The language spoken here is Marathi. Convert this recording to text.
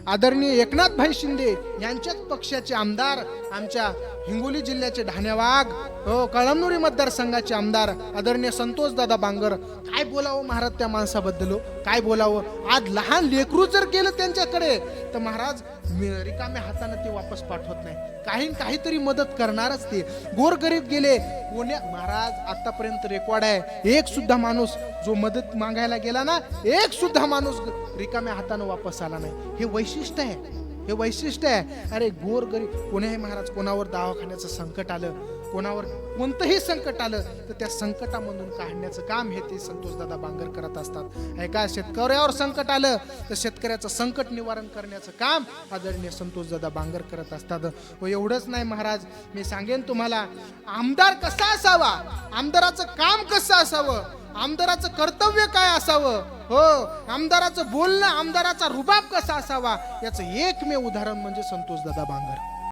आदरणीय एकनाथभाई शिंदे यांच्याच पक्षाचे आमदार, आमच्या हिंगोली जिल्ह्याचे ढाणेवाग कळमनुरी मतदारसंघाचे आमदार आदरणीय संतोषदादा बांगर. काय बोलावं महाराज त्या माणसाबद्दल, काय बोलावं. आज लहान लेकरू जर गेलं त्यांच्याकडे तर महाराज रिकाम्या हाताने ते वापस पाठवत नाही, काहीतरी मदत करणारच ते. गोरगरीब गेले कोण्या महाराज आतापर्यंत रेकॉर्ड आहे, एक सुद्धा माणूस जो मदत मागायला गेला ना, एक सुद्धा माणूस रिकाम्या हाताने वापस आला नाही. हे वैशिष्ट्य आहे, हे वैशिष्ट्य आहे. अरे गोरगरीब कोणाही महाराज, कोणावर दवाखान्याचं संकट आलं, कोणावर कोणतंही संकट आलं तर त्या संकटामधून काढण्याचं काम हे ते संतोषदादा बांगर करत असतात. ऐका, शेतकऱ्यावर संकट आलं तर शेतकऱ्याचं संकट निवारण करण्याचं काम आदरणीय संतोषदादा बांगर करत असतात. व एवढंच नाही महाराज, मी सांगेन तुम्हाला आमदार कसा असावा, आमदाराचं काम कसं असावं, आमदाराचं कर्तव्य काय असावं, हो आमदाराचं बोलणं, आमदाराचा रुबाब कसा असावा, याचं एकमेव उदाहरण म्हणजे संतोषदादा बांगर.